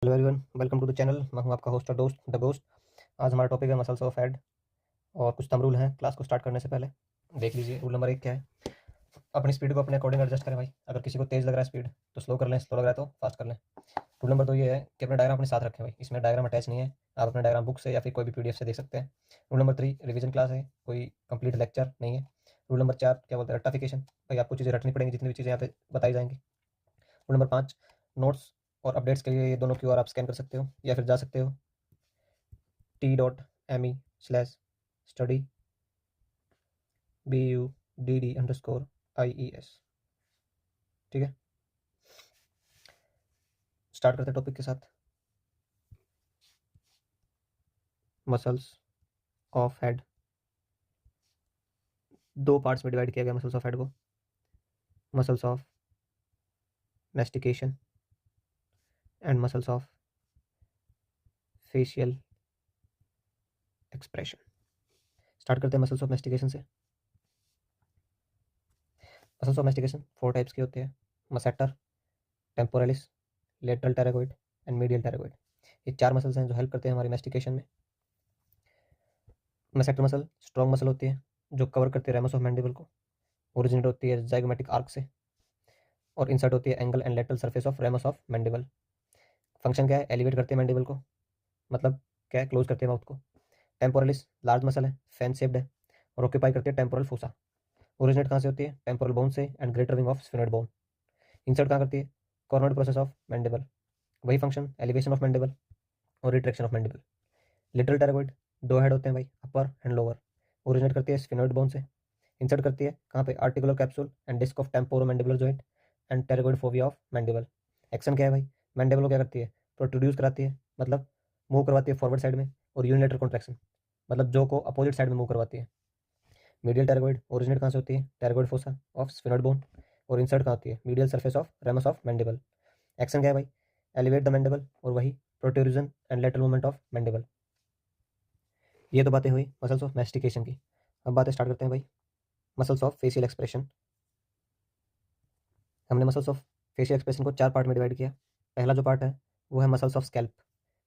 Hello everyone, welcome to the channel. मैं हूं आपका होस्ट और दोस्त द गोस्ट। आज हमारा टॉपिक है मसल्स ऑफ हेड और कुछ थंब रूल हैं। क्लास को स्टार्ट करने से पहले देख लीजिए। रूल नंबर 1 क्या है? अपनी स्पीड को अपने अकॉर्डिंग एडजस्ट करें भाई। अगर किसी को तेज़ लग रहा है स्पीड तो स्लो कर लें, स्लो लग रहा है तो फास्ट कर लें। रूल नंबर 2 ये है कि अपना डायग्राम अपने साथ रखें भाई। इसमें डायग्राम अटैच नहीं है, आप अपना डायग्राम बुक से या फिर कोई भी पीडीएफ से देख सकते हैं। रूल नंबर 3 रिवीजन क्लास है, कोई कंप्लीट लेक्चर नहीं है। रूल नंबर 4 क्या बोलते हैं, रट्टाफिकेशन। भाई आपको चीज़ें रटनी पड़ेंगी, जितनी भी चीज़ें यहाँ पे बताई जाएंगी। रूल नंबर 5 नोट्स और अपडेट्स के लिए ये दोनों क्यूआर आप स्कैन कर सकते हो या फिर जा सकते हो t.me/study BUDD_IES। ठीक है, स्टार्ट करते हैं टॉपिक के साथ। मसल्स ऑफ हेड दो पार्ट्स में डिवाइड किया गया मसल्स ऑफ हेड को। Muscles of mastication and muscles of facial expression. Start करते हैं मसल्स ऑफ मैस्टिकेशन से। मसल्स ऑफ मैस्टिकेशन 4 टाइप्स के होते हैं: मसेटर, टेम्पोरलिस, लेटरल टेरागोइड एंड मीडियल टेरागोइड। ये 4 मसल्स हैं जो हेल्प करते हैं हमारी मैस्टिकेशन में। मसेटर मसल स्ट्रॉन्ग मसल होती है जो कवर करती है रेमस ऑफ मैंडिबल को। ओरिजिनेट होती है जाइगोमेटिक आर्क से और इंसर्ट होती है angle and lateral surface of ramus of mandible. Function क्या है? एलिवेट करती है मैंडिबल को, मतलब क्या है, क्लोज करते हैं माउथ को। टेम्पोरलिस लार्ज मसल है, फैन शेप्ड है और ऑक्यूपाई करती है टेम्पोरल फोसा। ओरिजिनेट कहाँ से होती है? टेम्पोरल बोन से and greater wing of sphenoid bone. Insert कहाँ करती है? Coronoid process of mandible. वही फंक्शन, एलिवेशन ऑफ मैंडिबल और retraction of mandible. Lateral pterygoid 2 head होते हैं भाई, अपर एंड लोअर। ओरिजिनेट करती है स्फेनोइड बोन से। इंसर्ट करती है कहाँ पे? Articular capsule and disc of temporomandibular joint and pterygoid fovea of mandible. Action क्या है भाई? मैंडिबल को क्या करती है? प्रोट्रूड्यूस कराती है, मतलब मूव करवाती है फॉरवर्ड साइड में, और यूनिलेटरल कॉन्ट्रैक्शन, मतलब जो को अपोजिट साइड में मूव करवाती है। मीडियल टेरागोइड ओरिजिनेट कहाँ से होती है? टेरागोइड फोसा ऑफ स्फेनोइड बोन और इंसर्ट कहाँ होती है? Medial surface of ramus of mandible. Action क्या है भाई? एलिवेट द मैंडिबल और वही protrusion and lateral movement of mandible. ये तो बातें हुई मसल्स ऑफ मैस्टिकेशन की। अब बातें स्टार्ट करते हैं भाई मसल्स ऑफ फेशियल एक्सप्रेशन। हमने मसल्स ऑफ फेशियल एक्सप्रेशन को 4 पार्ट में डिवाइड किया। पहला जो पार्ट है वो है मसल्स ऑफ स्कैल्प।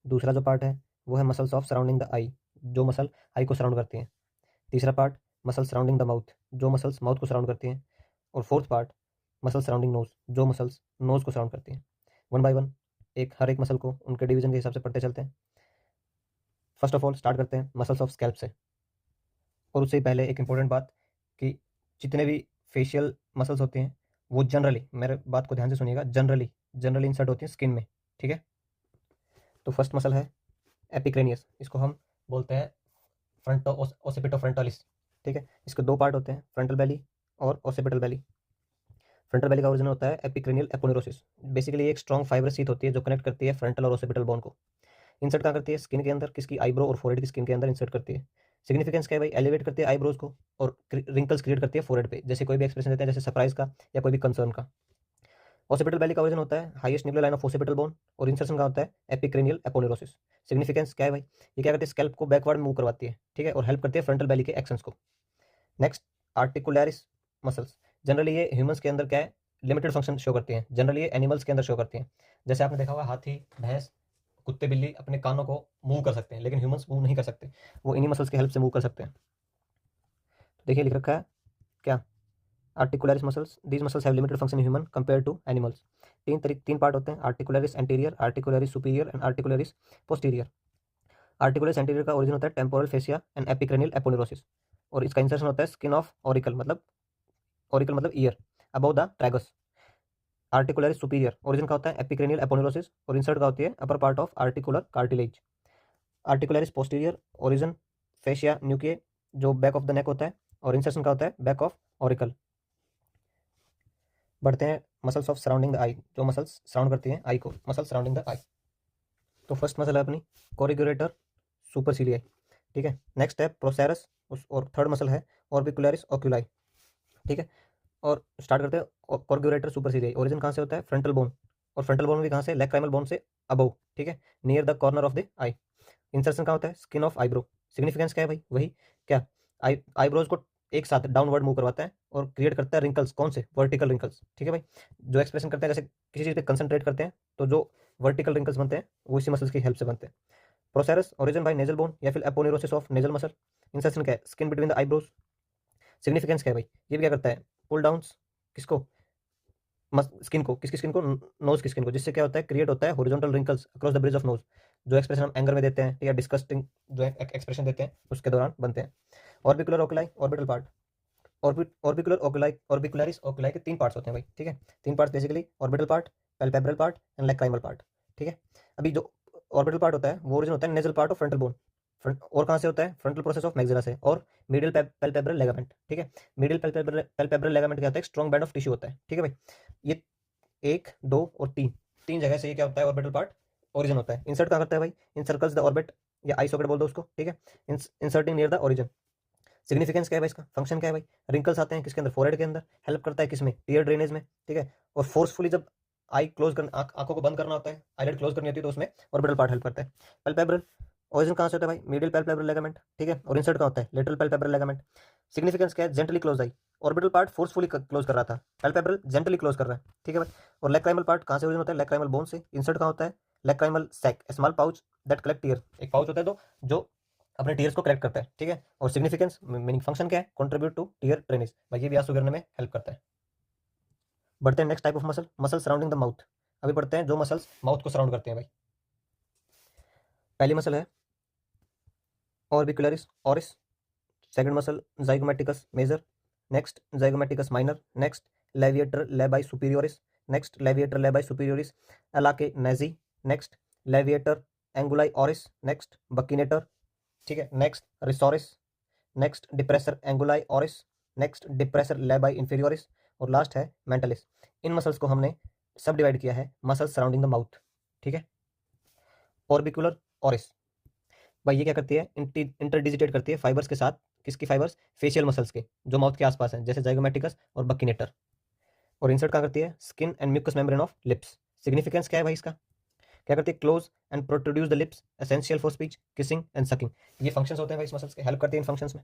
दूसरा जो पार्ट है वो है muscles of surrounding the eye, जो मसल आई को सराउंड करती हैं। तीसरा part muscle surrounding the mouth, जो मसल्स माउथ को सराउंड करती हैं। और fourth part muscle surrounding nose, जो मसल्स नोज को सराउंड करती हैं। वन बाय वन हर एक मसल को उनके डिवीजन के हिसाब से पढ़ते चलते हैं। फर्स्ट ऑफ ऑल स्टार्ट करते हैं मसल्स ऑफ स्कैल्प से। और उससे पहले एक इंपॉर्टेंट बात कि जितने भी फेशियल मसल्स होते हैं वो जनरली, मेरे बात को ध्यान से सुनिएगा, जनरली इंसर्ट होती है स्किन में। ठीक है, तो फर्स्ट मसल है एपिक्रेनियस, इसको हम बोलते हैं फ्रंटो ओसिपिटो फ्रंटालिस। ठीक है, इसके 2 पार्ट होते हैं, फ्रंटल बेली और ओसिपिटल बेली। फ्रंटल बेली का ओरिजिन होता है एपिक्रेनियल एपोनेरोसिस। बेसिकली एक स्ट्रॉन्ग फाइबर शीट होती है जो कनेक्ट करती है फ्रंटल और ओसिपिटल बोन को। इंसर्ट कहाँ करती है? स्किन के अंदर। किसकी? आईब्रो और फोरहेड की स्किन के अंदर इंसर्ट करती है। सिग्निफिकेंस क्या है भाई? एलिवेट करती है आईब्रोज को और रिंकल्स क्रिएट करती है फोरहेड पे, जैसे कोई भी एक्सप्रेशन देते हैं, जैसे सरप्राइज का या कोई भी कंसर्न का। ओसिपिटल बेली का ओरिजिन होता है highest nuchal line of occipital bone और इंसर्शन का होता है एपिक्रेनियल एपोनेरोसिस। सिग्निफिकेंस क्या है भाई? ये क्या करती है? स्कैल्प को बैकवर्ड मूव करवाती है, ठीक है, और हेल्प करती है फ्रंटल बेली के एक्शंस को। Next, auricularis muscles. जनरली ये ह्यूमंस के अंदर क्या है? लिमिटेड फंक्शन शो करती हैं। जनरली ये एनिमल्स के अंदर शो करती हैं। जैसे आपने देखा होगा हाथी, भैंस, कुत्ते, बिल्ली अपने कानों को मूव कर सकते हैं, लेकिन ह्यूमंस मूव नहीं कर सकते, वो इन्हीं मसल्स की हेल्प से मूव कर सकते हैं। तो देखिए लिख रखा है क्या? Auricularis muscles, these muscles have limited function in human compare to animals. 3 part होते हैं, auricularis anterior, auricularis superior and auricularis posterior. Auricularis anterior का ओरिजिन होता है temporal fascia and epicranial aponeurosis और इसका इंसर्शन होता है स्किन ऑफ ऑरिकल, मतलब ear, above the tragus. Auricularis superior origin का होता है एपिक्रेनियल एपोनेरोसिस और इंसर्ट का होती है upper part of articular cartilage. Auricularis posterior origin fascia न्यूक्लिय, जो बैक ऑफ द नेक होता है, और इंसर्शन का होता है बैक ऑफ ऑरिकल। बढ़ते हैं muscles of surrounding the eye, जो मसल्स सराउंड करती हैं आई को, मसल सराउंडिंग द आई। तो फर्स्ट मसल है अपनी कोरिगुलेटर सुपरसिलियाई। ठीक है, नेक्स्ट है प्रोसेरस, और थर्ड मसल है ऑर्बिकुलरिस ओक्यूलाई। ठीक है, और स्टार्ट करते हैं कोर्गुलेटर सुपरसिलियाई। ओरिजिन कहाँ से होता है? फ्रंटल बोन, और फ्रंटल बोन भी कहाँ से? लैक्राइमल बोन से अबव, ठीक है, near the corner of the I. Insertion कहाँ होता है? Skin of eyebrow. सिग्निफिकेंस क्या है भाई? वही क्या, आईब्रोज को एक साथ डाउनवर्ड मूव करवाता है और क्रिएट करता है रिंकल्स। कौन से? Vertical wrinkles. ठीक है भाई, जो एक्सप्रेशन करते हैं, जैसे किसी चीज़ पे कंसंट्रेट करते हैं तो जो वर्टिकल रिंकल्स बनते हैं वो इसी मसल्स की हेल्प से बनते हैं। प्रोसेरस ओरिजिन बाय नेजल बोन या फिर एपोनेरोसिस ऑफ नेजल मसल। इंसर्शन क्या है, skin between the eyebrows. Significance क्या है भाई, ये भी क्या करता है, पुल डाउन किसको, स्किन को, किसकी स्किन को, नोज की स्किन को, जिससे क्या होता है, क्रिएट होता है horizontal wrinkles across the bridge of nose, जो एक्सप्रेशन हम एंगर में देते हैं या डिस्कस्टिंग जो एक्सप्रेशन देते हैं उसके दौरान बनते हैं। Orbicular oculi, orbital part. Orbicular oculi, orbicularis oculi के तीन पार्ट्स होते हैं भाई, ठीक है। तीन parts basically, orbital part, palpebral part and lacrimal part, ठीक है। अभी जो ऑर्बिटल पार्ट होता है वो ओरिजिन होता है nasal part of frontal bone, front और कहाँ से होता है, फ्रंटल प्रोसेस ऑफ मैक्सिला से, और मीडियल पैल्पेब्रल लेगामेंट, ठीक है। मीडियल पैल्पेब्रल लेगामेंट क्या होता है, स्ट्रॉन्ग बैंड ऑफ टिश्यू होता है, ठीक है भाई। ये एक, दो और तीन, तीन जगह से ये क्या होता है, ऑर्बिटल पार्ट ओरिजिन होता है। इंसर्ट कहाँ करता है भाई, इन सर्कल्स द ऑर्बिट या आई सॉकेट बोल दो उसको, ठीक है। Inserting near the origin. Significance क्या है भाई इसका, फंक्शन क्या है भाई, रिंकल्स आते हैं किसके अंदर, फोरहेड के अंदर, हेल्प करता है किसमें, टीयर ड्रेनेज में, ठीक है। और फोर्सफुली जब आई क्लोज कर आंखों को बंद करना होता है, आईलिड क्लोज करनी होती है, तो उसमें ऑर्बिटल पार्ट हेल्प करता है। पैल्पेब्रल ओरिजिन कहाँ से होता है भाई, मीडियल पैल्पेब्रल लिगामेंट, ठीक है। और इंसर्ट कहाँ होता है, लेटरल पैल्पेब्रल लिगामेंट। सिग्निफिकेंस क्या है, जेंटली क्लोज आई, ऑर्बिटल पार्ट फोर्सफुली क्लोज कर रहा था, पैल्पेब्रल जेंटली क्लोज कर रहा है, ठीक है भाई। और लैक्राइमल पार्ट कहाँ से ओरिजिन होता है, लैक्राइमल बोन से। इंसर्ट कहाँ होता है, lacrimal sac, small pouch that collect tear, एक पाउच होता है तो जो अपने टीयर्स को कलेक्ट करता है, ठीक है। और सिग्निफिकेंस मीनिंग फंक्शन क्या है, कंट्रीब्यूट टू टीयर ड्रेनेज, भाई ये भी आंसू गिरने में हेल्प करता है। बढ़ते हैं next type of muscle, muscle surrounding the mouth. अभी पढ़ते हैं जो मसल्स माउथ को सराउंड करते हैं भाई। पहली मसल है orbicularis oris, second muscle zygomaticus major, next zygomaticus minor, next levator labii superioris, next levator labii superioris alaeque nasi, next levator anguli oris, next buccinator, ठीक है। Next risorius, next depressor anguli oris, next depressor labii inferioris, और last है मेंटलिस। इन muscles को हमने सब divide किया है muscles surrounding the mouth, ठीक है। ऑर्बिकुलर ऑरिस, भाई ये क्या करती है, इंटरडिजिटेट करती है फाइबर्स के साथ, किसकी फाइबर्स, फेशियल मसल्स के जो माउथ के आसपास हैं, जैसे जाइगोमेटिकस और बकिनेटर। और इंसर्ट कहाँ करती है, skin and mucous membrane of lips. Significance क्या है भाई इसका, क्या करती है, close and protrude the lips, essential for speech, kissing and sucking. ये फंक्शंस होते हैं भाई इस मसल्स के, हेल्प करती है इन फंक्शंस में।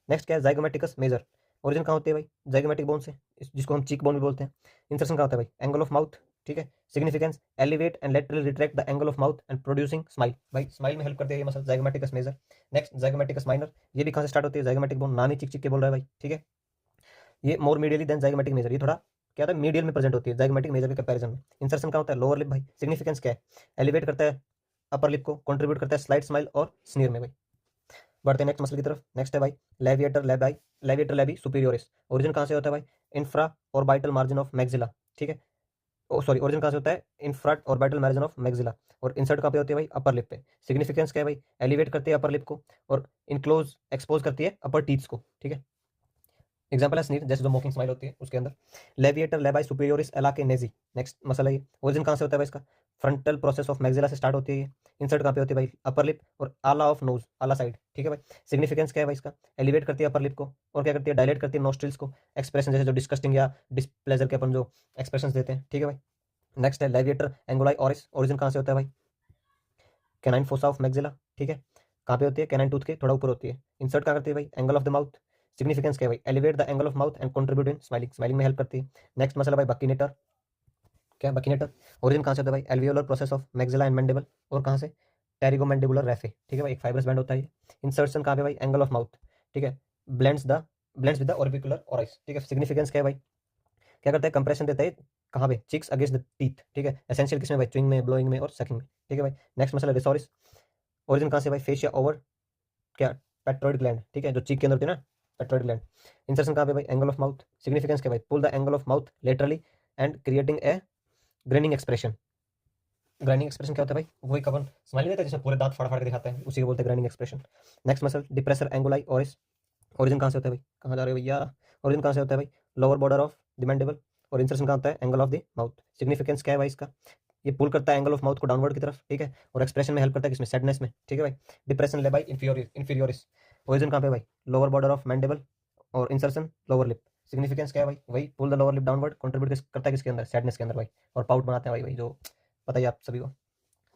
नेक्स्ट क्या है, जाइगोमेटिकस मेजर, ओरिजिन कहाँ होती है भाई, जाइगोमेटिक बोन से, जिसको हम चीक बोन भी बोलते हैं। इंसर्शन कहाँ होता है भाई, एंगल ऑफ माउथ, ठीक है। Significance elevate and laterally retract the angle of mouth and producing smile, भाई स्माइल में हेल्प करती है ये muscle, zygomaticus major. Next zygomaticus minor, ये भी कहाँ से स्टार्ट होती है, जाइगोमेटिक बोन, नाम ही चिक चिक के बोल रहा है भाई, ठीक है। ये मोर मीडियली देन जाइगोमेटिक मेजर, ये थोड़ा क्या होता है, मीडियल में प्रेजेंट होती है जाइगोमेटिक मेजर के कंपैरिजन में। इंसर्शन कहाँ होता है, लोअर लिप भाई। सिग्निफिकेंस क्या है, एलिवेट करता है अपर लिप को, कंट्रीब्यूट करता है स्लाइट स्माइल और स्नीर में भाई। बढ़ते हैं नेक्स्ट मसल की तरफ, नेक्स्ट है भाई लेविएटर लेबाई, लेविएटर लेबी सुपीरियोरिस। ओरिजिन कहाँ से होता है भाई, infra orbital margin of maxilla, ठीक है। सॉरी, ओरिजिन कहाँ से होता है, infra orbital margin of maxilla. और इंसर्ट कहाँ पे होती है भाई, अपर लिप पे। सिग्निफिकेंस क्या है भाई, एलिवेट करती है अपर लिप को और इनक्लोज एक्सपोज करती है अपर टीथ्स को, ठीक है। एग्जाम्पल है स्नीर, जैसे जो मोकिंग स्माइल होती है उसके अंदर। लेविएटर लेबाई सुपीरियोरिस एलाके नेजी, नेक्स्ट मसल है ये। ओरिजिन कहाँ से होता है भाई इसका, फ्रंटल प्रोसेस ऑफ मैक्सिला से स्टार्ट होती है ये। इंसर्ट कहाँ पे होती है भाई, अपर लिप और आला ऑफ नोज, आला साइड, ठीक है भाई। सिग्निफिकेंस क्या है भाई इसका, एलिवेट करती है अपर लिप को और क्या करती है, डायलेट करती है नोस्ट्रिल्स को, एक्सप्रेशन जैसे जो डिस्कस्टिंग या डिस्प्लेजर के अपन जो एक्सप्रेशन देते हैं, ठीक है भाई। नेक्स्ट है लेविएटर एंगुलाई ऑरिस, ओरिजिन कहाँ से होता है भाई, कैनाइन फोसा ऑफ मैक्सिला, ठीक है। कहाँ पे होती है, कैनाइन टूथ के थोड़ा ऊपर होती है। इंसर्ट कहाँ करती है भाई, angle of the mouth. Significance क्या है भाई, elevate the angle of mouth and contribute in smiling, smiling में हेल्प करती है। नेक्स्ट मसला भाई बकिनेटर, क्या बकिनेटर, ओरिजिन कहाँ से होता है भाई, alveolar process of maxilla and mandible, और कहाँ से, टेरिगोमैंडिबुलर रेफे, ठीक है भाई, एक फाइब्रस बैंड होता है। इंसर्शन कहाँ पे भाई, एंगल ऑफ माउथ, ठीक है। Blends with the orbicular orris, ठीक है। सिग्निफिकेंस क्या है भाई, क्या करता है, कंप्रेशन देता है कहाँ पे, चिक्स अगेंस्ट द टीथ, ठीक है। एसेंशियल किसमें भाई, च्युइंग में, ब्लोइंग में और सकिंग में, ठीक है भाई। नेक्स्ट मसला रिसोरिस, ओरिजिन कहाँ से भाई, फेशिया ओवर क्या, पेट्रोइड ग्लैंड, ठीक है, जो चीक के अंदर होती है ना, पेट्रोइड ग्लैंड। इंसर्शन कहाँ पे भाई, एंगल ऑफ माउथ। सिग्निफिकेंस क्या भाई, pull the angle of mouth laterally and creating a grinning expression. Grinding expression क्या होता है भाई, वही कवन स्माइल देता है जिसमें पूरे दांत फाड़ फाड़ के दिखाता है, उसी को बोलते हैं grinding expression. Next muscle depressor anguli orris, origin कहाँ से होता है भाई, कहाँ जा रहे हो भैया, ओरिजिन कहाँ से होता है भाई, lower border of the mandible. और इंसर्शन कहाँ होता है, angle of the mouth. Significance क्या है भाई इसका, ये पुल करता है एंगल ऑफ माउथ को डाउनवर्ड की तरफ, ठीक है। और एक्सप्रेशन में हेल्प करता है किसमें, सैडनेस में, ठीक है भाई। डिप्रेशन ले भाई इंफीरियोरिस, ओरिजिन कहाँ पे भाई, लोअर बॉर्डर ऑफ मैंडिबल। और इंसर्शन लोअर लिप। सिग्निफिकेंस क्या है भाई, वही pull the lower lip downward, contribute करता है किसके अंदर, सैडनेस के अंदर भाई। और पाउट बनाते हैं भाई, जो पता ही आप सभी को।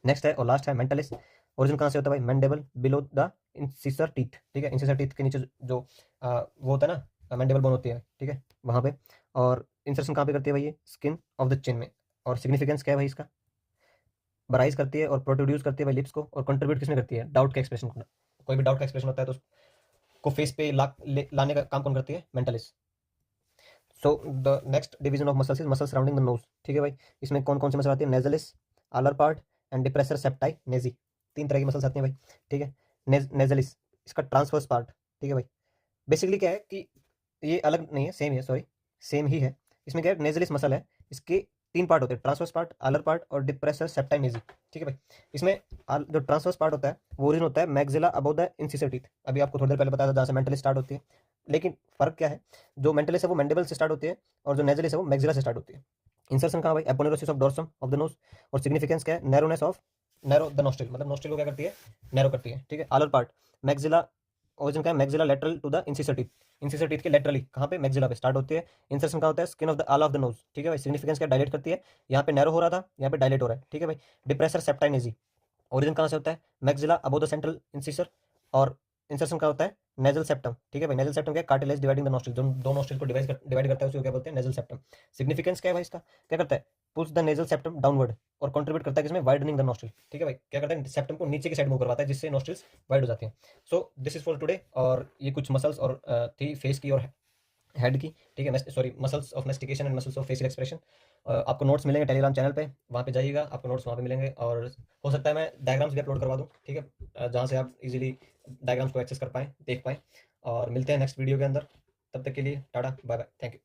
नेक्स्ट है और लास्ट है मेंटलिस, ओरिजिन कहाँ से होता है भाई, mandible below the incisor teeth, ठीक है। इंसिसर टीथ के नीचे जो वो होता है ना, मैंडेबल बोन होती है, ठीक है, वहाँ पे। और इंसर्शन कहाँ पे करती है भाई, ये स्किन ऑफ द चिन में। और सिग्निफिकेंस क्या है भाई इसका, बराइज करती है और प्रोड्यूस करती है भाई लिप्स को, और कंट्रीब्यूट किसमें करती है, डाउट के एक्सप्रेशन को। कोई भी डाउट का एक्सप्रेशन होता है तो उसको फेस पे लाने का काम कौन करती है, mentalist. So the next division of muscles is muscle surrounding the nose. ठीक है भाई, इसमें कौन कौन सी मसल आती है, नेजलिस, आलर पार्ट एंड डिप्रेसर सेप्टाई नेजी। 3 तरह की मसल्स आती हैं भाई। ठीक है, नेजलिस इसका ट्रांसवर्स पार्ट। ठीक है भाई, बेसिकली क्या है कि ये अलग नहीं है, सेम ही है, सॉरी सेम ही है। इसमें क्या है, नेजलिस मसल है, इसके 3 पार्ट होते हैं, ट्रांसवर्स पार्ट, आलर पार्ट और डिप्रेसर सेप्टाई नेजी। ठीक है भाई, इसमें जो ट्रांसवर्स पार्ट होता है वो ओरिजिन होता है maxilla above the incisor teeth. अभी आपको थोड़ी देर पहले बताया था जहाँ से मेंटली स्टार्ट होती है, लेकिन फर्क क्या है, जो मेंटलिस है वो मैंडिबल से स्टार्ट होती है और जो नेजलिस है वो मैक्सिला से स्टार्ट होती है। इंसर्शन कहाँ भाई, aponeurosis of dorsum of the nose, और सिग्निफिकेंस क्या है, narrowness of narrow the nostril, nostril नोस्ट्रिल को क्या करती है, नैरो करती है। ठीक है, आलर पार्ट मैक्सिला, ओरिजिन क्या है, maxilla lateral to the incisor teeth, incisor teeth के लेटरली कहाँ पे, मैक्सिला पे स्टार्ट होती है। इंसर्शन कहाँ होता है, स्किन ऑफ द आला ऑफ द नोज। ठीक है भाई, सिग्निफिकेंस क्या, डायलेट करती है, यहाँ पे नैरो हो रहा था, यहाँ पे डायलेट हो रहा है। ठीक है भाई, डिप्रेसर सेप्टाइनेजी, ओरिजिन कहाँ से होता है, मैक्सिला अबव द सेंट्रल इंसिसर, और इंसर्शन का होता है नेजल सेप्टम। ठीक है भाई, नेजल सेप्टम क्या, कार्टिलेज डिवाइडिंग द नोस्ट्रिल, दो नोस्ट्रिल को डिवाइड करता है, उसको क्या बोलते हैं, नेजल सेप्टम। सिग्निफिकेंस क्या है भाई इसका, क्या करता है, push the nasal septum downward, और कंट्रीब्यूट करता है किसमें, वाइडनिंग द नोस्ट्रिल। ठीक है भाई, क्या करता है, सेप्टम को नीचे की साइड मूव करवाता है जिससे नोस्ट्रिल्स वाइड हो जाती हैं। So this is for today, और ये कुछ मसल्स और थी फेस की और हेड की। ठीक है, sorry muscles of mastication and muscles of facial expression. आपको नोट्स मिलेंगे टेलीग्राम चैनल पे, वहाँ पे जाइएगा, आपको नोट्स वहाँ पे मिलेंगे, और हो सकता है मैं डायग्राम्स भी अपलोड करवा दूँ। ठीक है, जहाँ से आप इजीली डायग्राम्स को एक्सेस कर पाएँ, देख पाएँ। और मिलते हैं नेक्स्ट वीडियो के अंदर, तब तक के लिए tata bye bye, thank you.